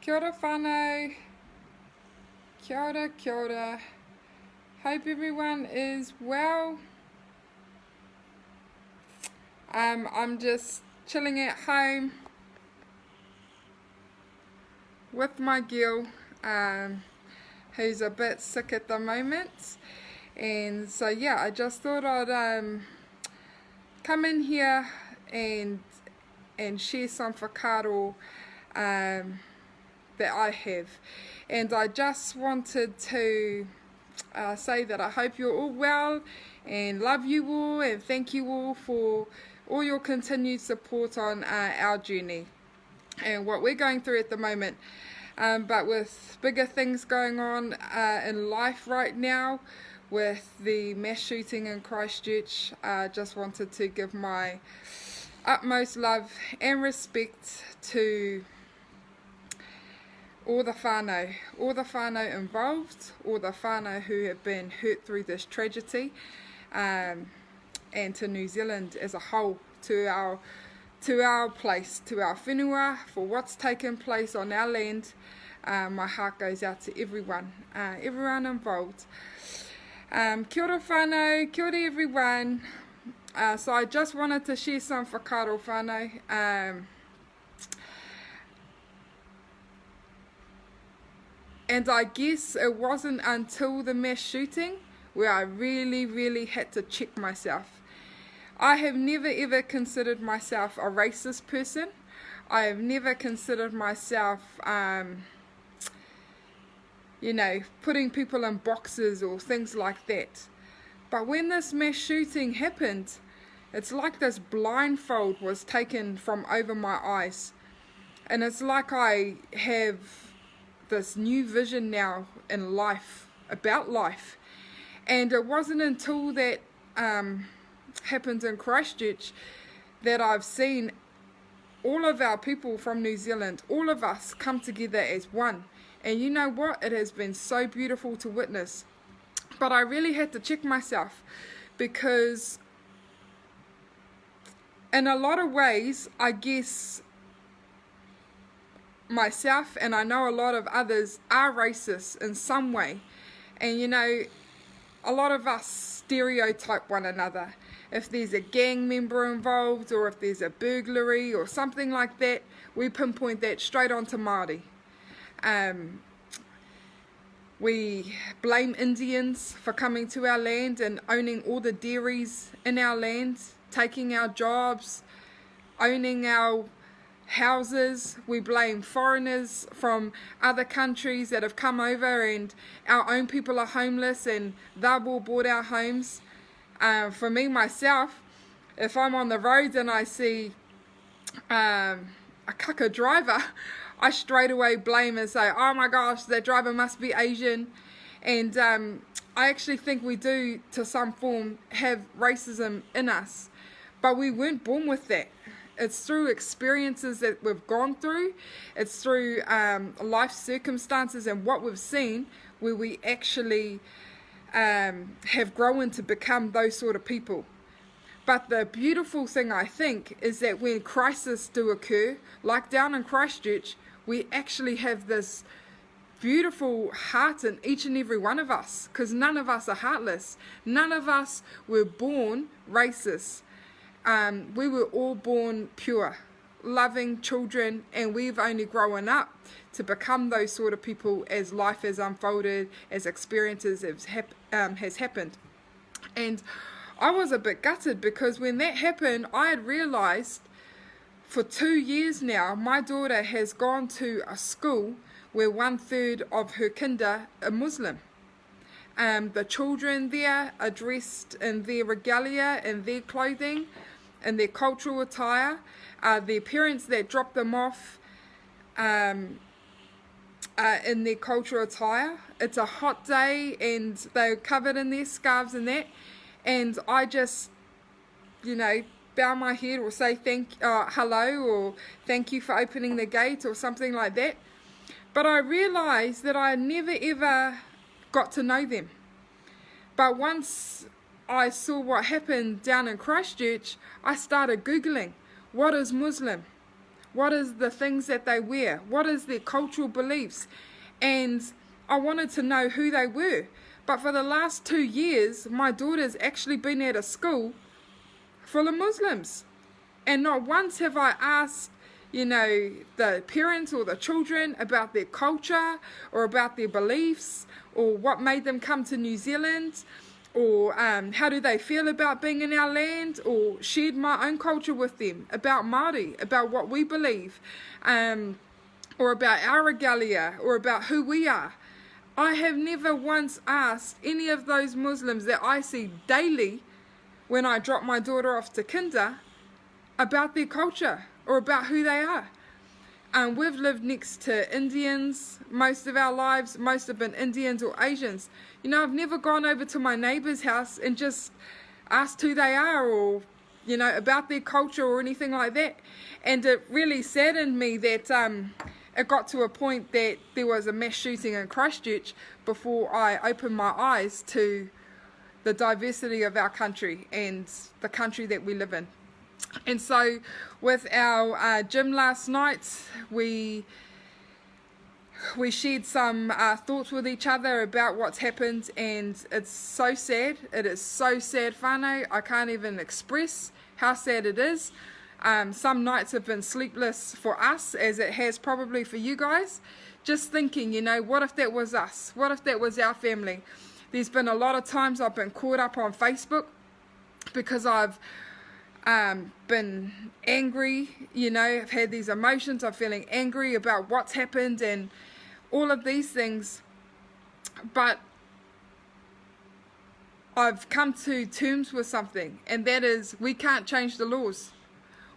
Kia ora whānau. Kia ora, kia ora. Hope everyone is well. I'm just chilling at home with my girl, who's a bit sick at the moment. And so yeah, I just thought I'd come in here and share some whakaaro that I have. And I just wanted to say that I hope you're all well and love you all and thank you all for all your continued support on our journey and what we're going through at the moment. But with bigger things going on in life right now, with the mass shooting in Christchurch, I just wanted to give my utmost love and respect to all the whānau involved, all the whānau who have been hurt through this tragedy, and to New Zealand as a whole, to our place, to our whenua, for what's taken place on our land. My heart goes out to everyone involved. Kia ora whānau, kia ora everyone. So I just wanted to share some whakaaro whānau. And I guess it wasn't until the mass shooting where I really had to check myself. I have never ever considered myself a racist person. I have never considered myself, putting people in boxes or things like that. But when this mass shooting happened, it's like this blindfold was taken from over my eyes. And it's like I have this new vision now in life, about life. And it wasn't until that happened in Christchurch that I've seen all of our people from New Zealand, all of us come together as one. And you know what? It has been so beautiful to witness. But I really had to check myself, because in a lot of ways, I guess myself and I know a lot of others are racist in some way. And a lot of us stereotype one another. If there's a gang member involved, or if there's a burglary or something like that, we pinpoint that straight onto Māori. We blame Indians for coming to our land and owning all the dairies in our land, taking our jobs, owning our houses. We blame foreigners from other countries that have come over, and our own people are homeless and they've all bought our homes. For me, myself, if I'm on the road and I see a kaka driver, I straight away blame and say, oh my gosh, that driver must be Asian. And I actually think we do, to some form, have racism in us. But we weren't born with that. It's through experiences that we've gone through. It's through life circumstances and what we've seen where we actually have grown to become those sort of people. But the beautiful thing, I think, is that when crises do occur, like down in Christchurch, we actually have this beautiful heart in each and every one of us, because none of us are heartless. None of us were born racist. We were all born pure, loving children, and we've only grown up to become those sort of people as life has unfolded, as experiences has happened. And I was a bit gutted, because when that happened, I had realised for 2 years now, my daughter has gone to a school where 1/3 of her kinder are Muslim. The children there are dressed in their regalia and their clothing and their cultural attire. Their parents that drop them off in their cultural attire. It's a hot day and they're covered in their scarves and that. And I just, bow my head or say hello, or thank you for opening the gate or something like that. But I realised that I never ever got to know them. But once I saw what happened down in Christchurch, I started Googling, what is Muslim? What is the things that they wear? What is their cultural beliefs? And I wanted to know who they were. But for the last 2 years, my daughter's actually been at a school full of Muslims. And not once have I asked, the parents or the children about their culture or about their beliefs or what made them come to New Zealand, or how do they feel about being in our land, or shared my own culture with them, about Māori, about what we believe, or about our regalia, or about who we are. I have never once asked any of those Muslims that I see daily when I drop my daughter off to kinder about their culture or about who they are. We've lived next to Indians most of our lives. Most have been Indians or Asians. I've never gone over to my neighbour's house and just asked who they are, or about their culture or anything like that. And it really saddened me that it got to a point that there was a mass shooting in Christchurch before I opened my eyes to the diversity of our country and the country that we live in. And so with our gym last night, we shared some thoughts with each other about what's happened, and it's so sad. It is so sad, whānau. I can't even express how sad it is. Some nights have been sleepless for us, as it has probably for you guys. Just thinking, what if that was us? What if that was our family? There's been a lot of times I've been caught up on Facebook because I've been angry, I've had these emotions of feeling angry about what's happened and all of these things. But I've come to terms with something, and that is we can't change the laws.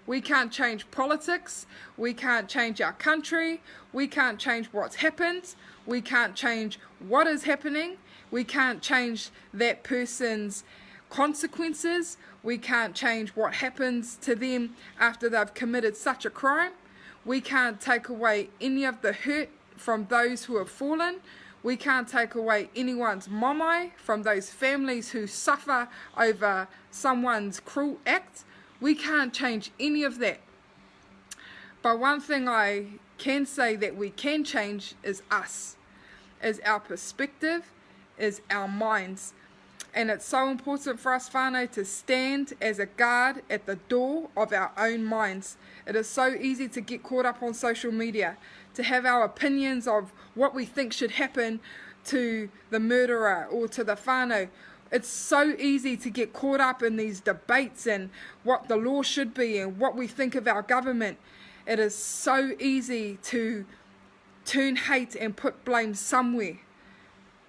We can't change politics. We can't change our country. We can't change what's happened. We can't change what is happening. We can't change that person's consequences. We can't change what happens to them after they've committed such a crime. We can't take away any of the hurt from those who have fallen. We can't take away anyone's mamae from those families who suffer over someone's cruel act. We can't change any of that. But one thing I can say that we can change is us, is our perspective, is our minds. And it's so important for us, whānau, to stand as a guard at the door of our own minds. It is so easy to get caught up on social media, to have our opinions of what we think should happen to the murderer or to the whānau. It's so easy to get caught up in these debates and what the law should be and what we think of our government. It is so easy to turn hate and put blame somewhere.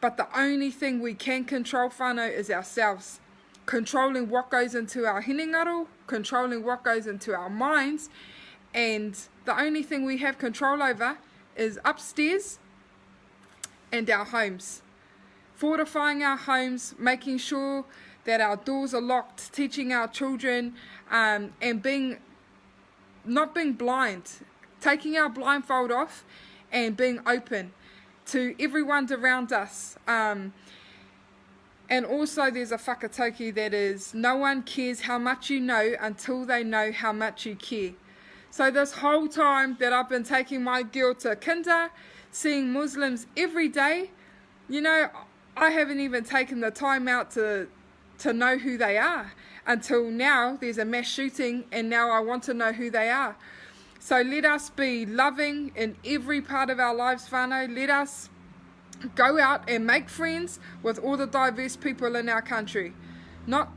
But the only thing we can control, whānau, is ourselves. Controlling what goes into our hinengaro, controlling what goes into our minds, and the only thing we have control over is upstairs and our homes. Fortifying our homes, making sure that our doors are locked, teaching our children, and not being blind, taking our blindfold off and being open to everyone around us. And also there's a whakataukī that is, no one cares how much you know until they know how much you care. So this whole time that I've been taking my girl to kinder, seeing Muslims every day, I haven't even taken the time out to know who they are until now there's a mass shooting, and now I want to know who they are. So let us be loving in every part of our lives, whānau. Let us go out and make friends with all the diverse people in our country. Not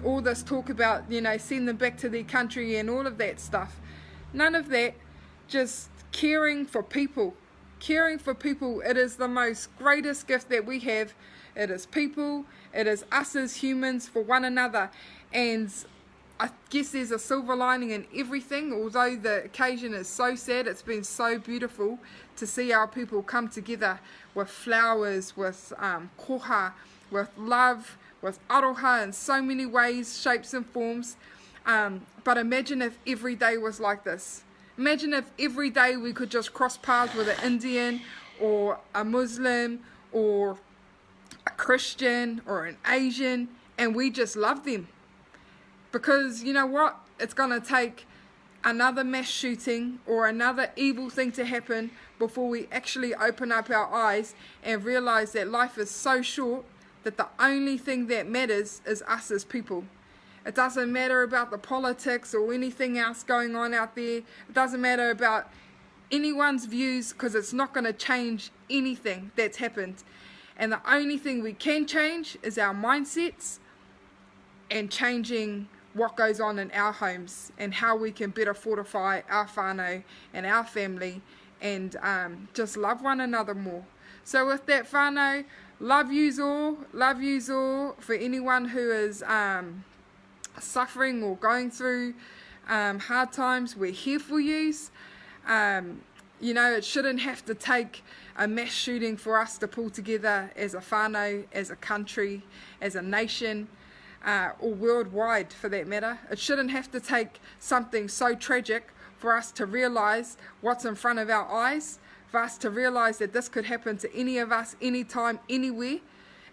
all this talk about, send them back to their country and all of that stuff. None of that. Just caring for people. Caring for people. It is the most greatest gift that we have. It is people. It is us as humans for one another. And I guess there's a silver lining in everything. Although the occasion is so sad, it's been so beautiful to see our people come together with flowers, with koha, with love, with aroha in so many ways, shapes and forms. But imagine if every day was like this. Imagine if every day we could just cross paths with an Indian or a Muslim or a Christian or an Asian, and we just love them. Because you know what? It's going to take another mass shooting or another evil thing to happen before we actually open up our eyes and realize that life is so short that the only thing that matters is us as people. It doesn't matter about the politics or anything else going on out there. It doesn't matter about anyone's views, because it's not going to change anything that's happened. And the only thing we can change is our mindsets and changing what goes on in our homes and how we can better fortify our whānau and our family and just love one another more. So with that, whānau, love yous all. For anyone who is suffering or going through hard times, we're here for yous. You know, it shouldn't have to take a mass shooting for us to pull together as a whānau, as a country, as a nation, or worldwide for that matter. It shouldn't have to take something so tragic for us to realise what's in front of our eyes, for us to realise that this could happen to any of us, anytime, anywhere.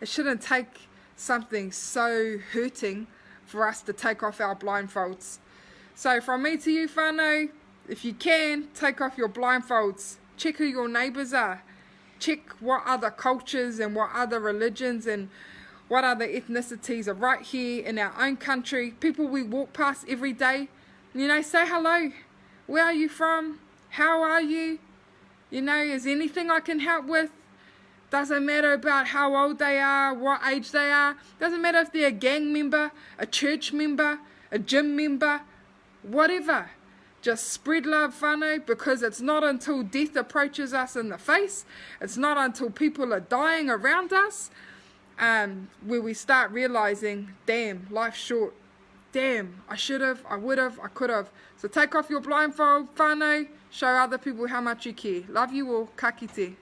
It shouldn't take something so hurting for us to take off our blindfolds. So from me to you, whānau, if you can, take off your blindfolds. Check who your neighbours are. Check what other cultures and what other religions and what other ethnicities are right here in our own country. People we walk past every day. You know, say hello. Where are you from? How are you? You know, is there anything I can help with? Doesn't matter about how old they are, what age they are. Doesn't matter if they're a gang member, a church member, a gym member, whatever. Just spread love, whānau, because it's not until death approaches us in the face, it's not until people are dying around us, where we start realizing, damn, life's short. Damn, I should have, I would have, I could have. So take off your blindfold, whānau, show other people how much you care. Love you all, ka kite.